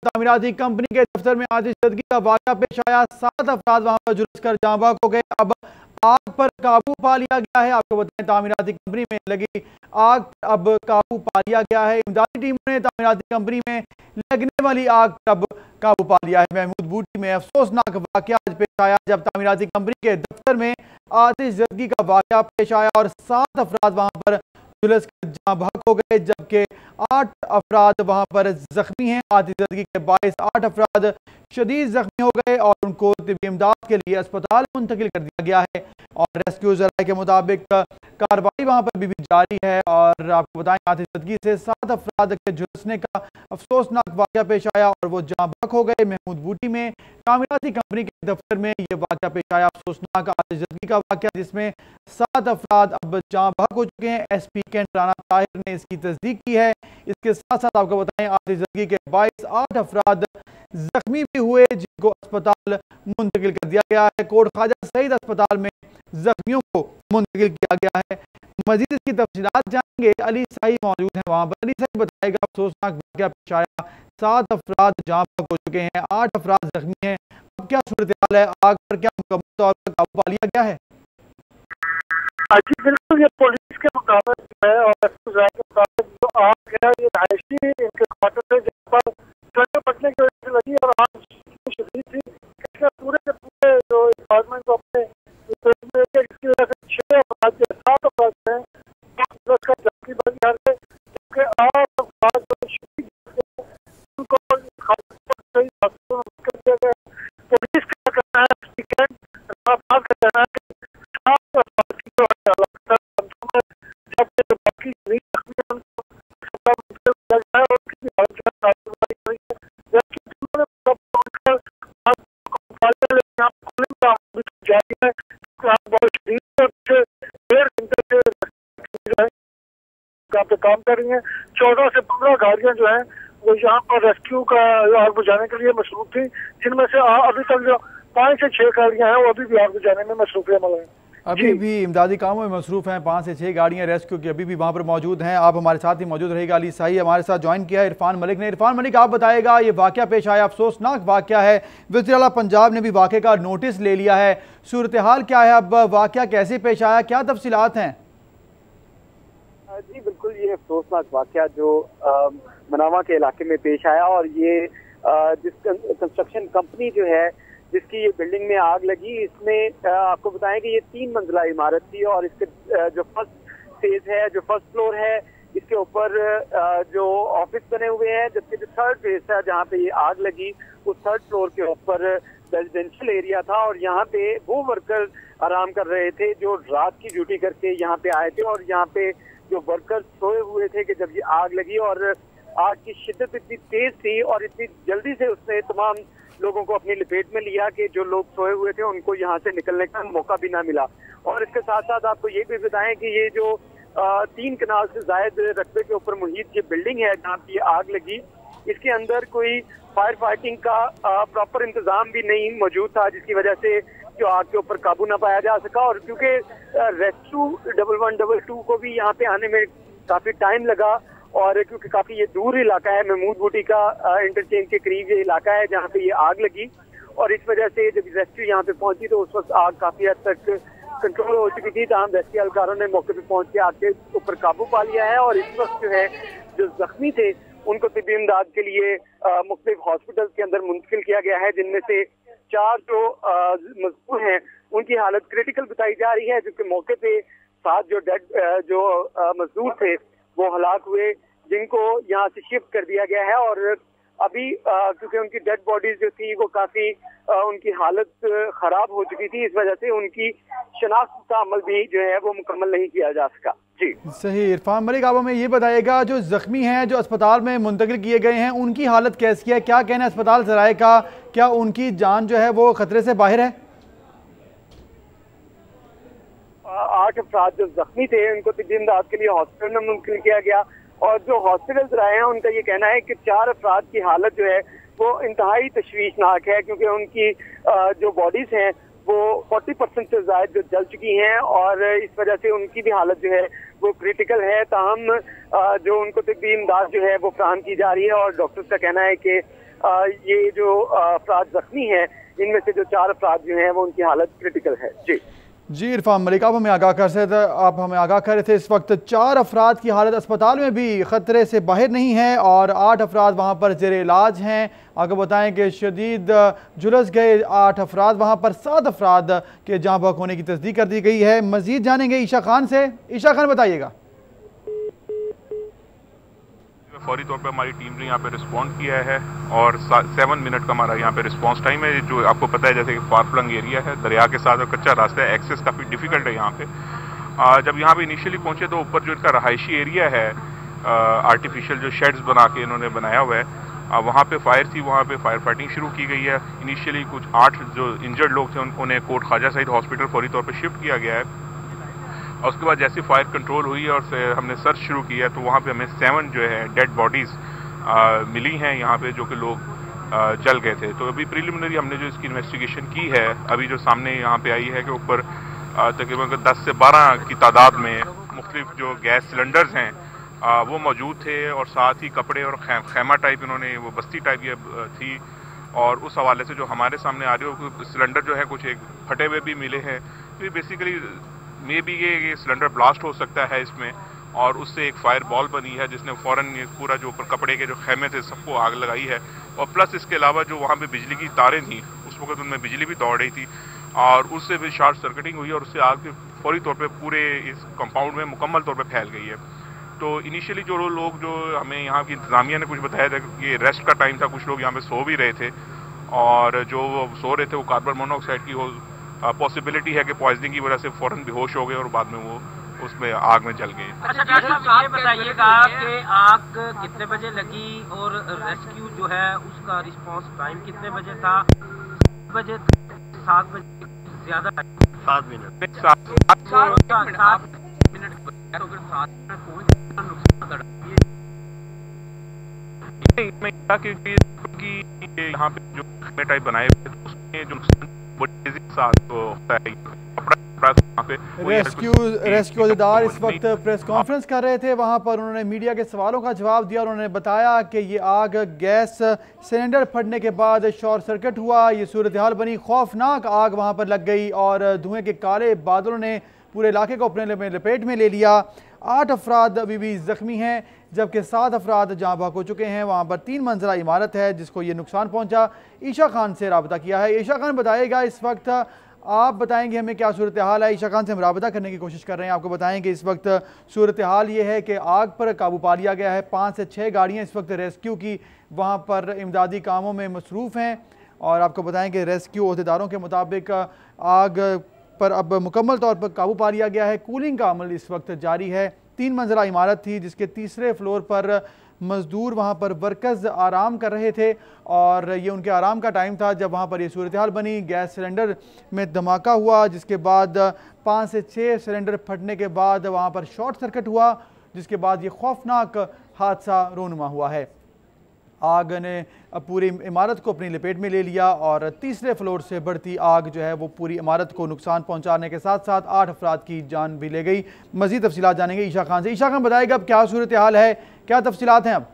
तामीराती company के दफ्तर में आतिशबाजी का वाक़या पेश आया। 7 अफराद वहां पर झुलस कर जाँ बहक हो गए। अब आग पर काबू पा लिया गया है। आपको बताएं, तामीराती कंपनी में लगी आग पर अब काबू पा लिया गया है। इमदादी टीमों ने तामीराती कंपनी में लगने वाली आग पर अब काबू पा लिया है। महमूद बूटी में अफसोसनाक वाक़या आज पेश आया जब तामीराती कंपनी के दफ्तर में आतिशबाजी का वाक़या पेश आया और 7 अफराद वहां पर झुलस कर जाँ बहक हो गए, जबकि 8 अफराद वहां पर जख्मी हैं। आतिशबाजी के बायस 8 अफराद शदीद जख्मी हो गए और उनको तिब्बी इमदाद के लिए अस्पताल मुंतकिल कर दिया गया है। और रेस्क्यू ज़राए के मुताबिक कार्रवाई वहां पर भी जारी है। और आपको बताएं, आतिशबाजी से 7 अफराद के झुलसने का अफसोसनाक वाक़या पेश आया और वो जाँ बहक हो गए। महमूद बूटी में तामीराती कंपनी के दफ्तर में ये वाक़या पेश आया, अफसोसनाक आतिशबाजी का वाक़या, जिसमें 7 अफराद अब जाँ बहक हो चुके हैं। SP कैंट राना ताहिर ने इसकी तस्दीक की है। इसके साथ साथ आपको बताएं, आतिशबाजी के 8 अफराद जख्मी भी हुए, जिनको अस्पताल मुंतकिल कर दिया गया है। कोट ख्वाजा सईद अस्पताल में जख्मियों को मुंतकिल किया गया है। मजीद इसकी तफसीलात जानेंगे। अली साई मौजूद हैं वहाँ पर। अली साई बताएगा, अफसोसनाक वाक़या पेश आया, 7 अफराद जाँ बहक हो चुके हैं, 8 अफराद जख्मी हैं। अब क्या सूरत हाल है? आग पर क्या मुकम्मल तौर पर काबू पा लिया गया है? जी बिल्कुल, ये पुलिस के मुताबिक है और जो आग है ये रहायशी इनके क्वार्टर से जहाँ पर ठंडे पड़ने की वजह से लगी और आग शदीद थी। इसमें पूरे के पूरे जो अपार्टमेंट को अपने इसकी वजह से 6 अफराद 7 अफराद हैं जबकि बंद है, जबकि 8 अफराद उनको मुश्किल किया गया। पुलिस का कहना है का कहना है पे काम कर रही हैं। 14 से 15 गाड़ियां जो हैं वो यहाँ पर रेस्क्यू का आग बुझाने के लिए मसरूफ थी, जिनमें से अभी तक जो 5 से 6 गाड़ियां हैं वो अभी भी आग बुझाने में मसरूफ अमल है। अभी भी इमदादी कामों में मसरूफ हैं। 5 से 6 गाड़ियां रेस्क्यू की अभी भी वहाँ पर मौजूद हैं। आप हमारे साथ ही मौजूद रहेगा। अली साही हमारे साथ ज्वाइन किया है इरफान मलिक ने। इरफान मलिक, आप बताएगा, ये वाक़या पेश आया, अफसोसनाक वाक़या है, वज़ीर आला पंजाब ने भी वाक़े का नोटिस ले लिया है, सूरत हाल क्या है? अब वाक़या कैसे पेश आया, क्या तफसीलात हैं? जी बिल्कुल, ये अफसोसनाक वाक़या जो मनावा के इलाके में पेश आया और ये जिस कंस्ट्रक्शन कंपनी जो है जिसकी ये बिल्डिंग में आग लगी, इसमें आपको बताएं कि ये 3 मंजिला इमारत थी और इसके जो फर्स्ट फेज है, जो फर्स्ट फ्लोर है, इसके ऊपर जो ऑफिस बने हुए हैं, जबकि जो थर्ड फेज था जहाँ पे ये आग लगी उस थर्ड फ्लोर के ऊपर रेजिडेंशियल एरिया था और यहाँ पे वो वर्कर आराम कर रहे थे जो रात की ड्यूटी करके यहाँ पे आए थे। और यहाँ पे जो वर्कर सोए हुए थे कि जब ये आग लगी और आग की शिद्दत इतनी तेज थी और इतनी जल्दी से उसने तमाम लोगों को अपनी लपेट में लिया कि जो लोग सोए हुए थे उनको यहाँ से निकलने का मौका भी ना मिला। और इसके साथ साथ आपको ये भी बताएं कि ये जो 3 कनाल से जायद रकबे के ऊपर मुहित ये बिल्डिंग है जहाँ पे आग लगी, इसके अंदर कोई फायर फाइटिंग का प्रॉपर इंतजाम भी नहीं मौजूद था, जिसकी वजह से जो आग के ऊपर काबू ना पाया जा सका। और क्योंकि रेस्क्यू 1112 को भी यहाँ पे आने में काफी टाइम लगा और क्योंकि काफी ये दूर इलाका है, महमूद बूटी का इंटरचेंज के करीब ये इलाका है जहाँ पे ये आग लगी और इस वजह से जब रेस्क्यू यहाँ पे पहुंची तो उस वक्त आग काफी हद तक कंट्रोल हो चुकी थी। तमाम रेस्क्यू एहलकारों ने मौके पे पहुंच के आग के ऊपर काबू पा लिया है और इस वक्त जो है जो जख्मी थे उनको तिब्बी इमदाद के लिए मुख्तलिफ हॉस्पिटल के अंदर मुंतकिल किया गया है, जिनमें से 4 जो मजबूर हैं उनकी हालत क्रिटिकल बताई जा रही है, जबकि मौके पे 7 जो डेड जो मजदूर थे वो हलाक हुए, जिनको यहाँ से शिफ्ट कर दिया गया है। और अभी क्योंकि उनकी डेड बॉडीज जो थी वो काफी उनकी हालत खराब हो चुकी थी, इस वजह से उनकी शनाख्त का अमल भी जो है वो मुकम्मल नहीं किया जा सका। जी सही। इरफान मलिक, आप हमें ये बताइएगा, जो जख्मी हैं जो अस्पताल में मुंतकिल किए गए हैं उनकी हालत कैसी है? क्या कहना है अस्पताल ज़राए का? क्या उनकी जान जो है वो खतरे से बाहर है? 8 अफराद जो जख्मी थे उनको तिब्बी इमदाद के लिए हॉस्पिटल में मुंतकिल किया गया और जो हॉस्पिटल ज़राए हैं उनका ये कहना है कि 4 अफराद की हालत जो है वो इंतहाई तशवीशनाक है, क्योंकि उनकी जो बॉडीज हैं वो 40% से ज्यादा जो जल चुकी हैं और इस वजह से उनकी भी हालत जो है वो क्रिटिकल है। ताहम जो उनको तिब्बी इमदाद जो है वो फराहम की जा रही है और डॉक्टर्स का कहना है कि ये जो अफराद जख्मी हैं, इनमें से जो 4 अफराद जो हैं वो उनकी हालत क्रिटिकल है। जी इरफान मलिक, आप हमें आगाह कर रहे थे इस वक्त 4 अफराद की हालत अस्पताल में भी ख़तरे से बाहर नहीं है और 8 अफराद वहाँ पर ज़ेरे इलाज हैं। आपको बताएं कि शदीद झुलस गए 8 अफराद, वहाँ पर 7 अफराद के जाँ बहक होने की तस्दीक कर दी गई है। मज़ीद जानेंगे ईशा खान से। ईशा खान बताइएगा। फौरी तौर पे हमारी टीम ने यहाँ पे रिस्पॉन्ड किया है और 7 मिनट का हमारा यहाँ पे रिस्पॉन्स टाइम है। जो आपको पता है जैसे कि फार फ्लंग एरिया है, दरिया के साथ और कच्चा रास्ता है, एक्सेस काफ़ी डिफिकल्ट है यहाँ पे। जब यहाँ पे इनिशियली पहुँचे तो ऊपर जो इनका रहायशी एरिया है, आर्टिफिशियल जो शेड्स बना के इन्होंने बनाया हुआ है, वहाँ पे फायर थी, वहाँ पे फायर फाइटिंग शुरू की गई है। इनिशियली कुछ 8 जो इंजर्ड लोग थे उन्हें कोट ख्वाजा सईद हॉस्पिटल फौरी तौर पर शिफ्ट किया गया है। और उसके बाद जैसे फायर कंट्रोल हुई है और हमने सर्च शुरू किया तो वहाँ पे हमें 7 जो है डेड बॉडीज़ मिली हैं यहाँ पे, जो कि लोग जल गए थे। तो अभी प्रिलिमिनरी हमने जो इसकी इन्वेस्टिगेशन की है, अभी जो सामने यहाँ पे आई है कि ऊपर तकरीबन 10 से 12 की तादाद में मुख्तलिफ जो गैस सिलेंडर्स हैं वो मौजूद थे और साथ ही कपड़े और खैमा टाइप इन्होंने वो बस्ती टाइप ये थी। और उस हवाले से जो हमारे सामने आ रही हो सिलेंडर जो है कुछ एक फटे हुए भी मिले हैं। तो ये बेसिकली मे भी ये सिलेंडर ब्लास्ट हो सकता है इसमें, और उससे एक फायर बॉल बनी है जिसने फ़ौरन ये पूरा जो ऊपर कपड़े के जो खैमे थे सबको आग लगाई है। और प्लस इसके अलावा जो वहाँ पे बिजली की तारें थी उस वक्त उनमें बिजली भी दौड़ रही थी और उससे भी शॉर्ट सर्किटिंग हुई और उससे आग फौरी तौर पे पूरे इस कंपाउंड में मुकम्मल तौर पे फैल गई है। तो इनिशियली जो लोग जो हमें यहाँ की इंतज़ामिया ने कुछ बताया था कि ये रेस्ट का टाइम था, कुछ लोग यहाँ पे सो भी रहे थे और जो सो रहे थे वो कार्बन मोनोऑक्साइड की वो पॉसिबिलिटी है कि पॉइजनिंग की वजह से फ़ौरन बेहोश हो गए और बाद में वो उसमें आग में जल गए। अच्छा डॉक्टर साहब ये बताइएगा कि आग कितने बजे लगी और रेस्क्यू जो है उसका रिस्पांस टाइम कितने बजे था? 7 बजे ज़्यादा 7 मिनट 7 मिनट अगर 7 मिनट पहुँच क्योंकि यहाँ पे जो टाइप बनाए उसमें जो रेस्क्यूदार इस वक्त प्रेस कॉन्फ्रेंस कर रहे थे। वहां पर उन्होंने मीडिया के सवालों का जवाब दिया और उन्होंने बताया कि ये आग गैस सिलेंडर फटने के बाद शॉर्ट सर्किट हुआ। ये सूरत हाल बनी, खौफनाक आग वहां पर लग गई और धुएं के काले बादलों ने पूरे इलाके को अपने लपेट में ले लिया। 8 अफराद अभी भी जख्मी हैं जबकि 7 अफराद जहाँ बहक हो चुके हैं। वहाँ पर 3 मंजिला इमारत है जिसको ये नुकसान पहुँचा। ईशा खान से रब्ता किया है। ईशा खान बताएगा इस वक्त, आप बताएंगे हमें क्या सूरत हाल है। ईशा खान से हम रब्ता करने की कोशिश कर रहे हैं। आपको बताएं कि इस वक्त सूरत हाल ये है कि आग पर काबू पा लिया गया है। 5 से 6 गाड़ियाँ इस वक्त रेस्क्यू की वहाँ पर इमदादी कामों में मसरूफ़ हैं और आपको बताएं कि रेस्क्यू अहदेदारों के मुताबिक आग पर अब मुकम्मल तौर पर काबू पा लिया गया है। कूलिंग का अमल इस वक्त जारी है। 3 मंजिला इमारत थी जिसके तीसरे फ्लोर पर मज़दूर वहाँ पर वर्कर्स आराम कर रहे थे और ये उनके आराम का टाइम था जब वहाँ पर ये सूरत हाल बनी। गैस सिलेंडर में धमाका हुआ जिसके बाद 5 से 6 सिलेंडर फटने के बाद वहाँ पर शॉर्ट सर्किट हुआ जिसके बाद ये खौफनाक हादसा रोनुमा हुआ है। आग ने पूरी इमारत को अपनी लपेट में ले लिया और तीसरे फ्लोर से बढ़ती आग जो है वो पूरी इमारत को नुकसान पहुंचाने के साथ साथ 8 अफराद की जान भी ले गई। मज़ीद तफसीलात जानेंगे ईशा खान से। ईशा खान बताएगा अब क्या सूरत हाल है, क्या तफसीलात हैं अब?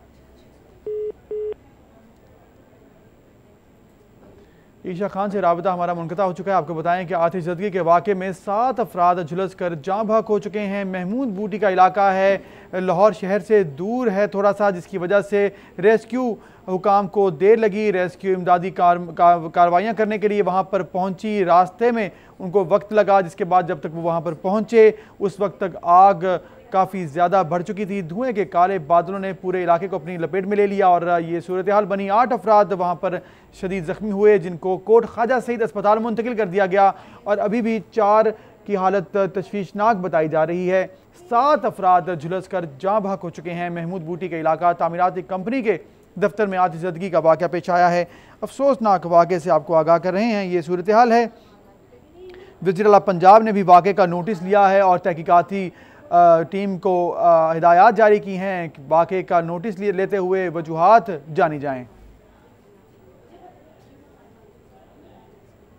ईशा खान से राबता हमारा मुनक़ता हो चुका है। आपको बताएं कि आतिशज़दगी के वाक़े में 7 अफराद झुलस कर जाँ बहक हो चुके हैं। महमूद बूटी का इलाका है, लाहौर शहर से दूर है थोड़ा सा, जिसकी वजह से रेस्क्यू हुकाम को देर लगी। रेस्क्यू इमदादी कार्रवाइयाँ करने के लिए वहाँ पर पहुँची, रास्ते में उनको वक्त लगा जिसके बाद जब तक वो वहाँ पर पहुँचे उस वक्त तक आग काफ़ी ज़्यादा बढ़ चुकी थी। धुएं के काले बादलों ने पूरे इलाके को अपनी लपेट में ले लिया और ये सूरत हाल बनी। 8 अफराद वहाँ पर शदीद ज़ख्मी हुए जिनको कोट ख्वाजा सईद अस्पताल मुंतकिल कर दिया गया और अभी भी 4 की हालत तशवीशनाक बताई जा रही है। 7 अफराद झुलस कर जाँ बहक हो चुके हैं। महमूद बूटी का इलाका, तामीराती कंपनी के दफ्तर में आतिशज़दगी का वाक़या पेश आया है। अफसोसनाक वाक़े से आपको आगाह कर रहे हैं। ये सूरत हाल है। वज़ीर आला पंजाब ने भी वाक़े का नोटिस लिया है और तहकीकाती टीम को हिदायत जारी की हैं कि वाक़े का नोटिस लेते हुए वजूहात जानी जाएँ।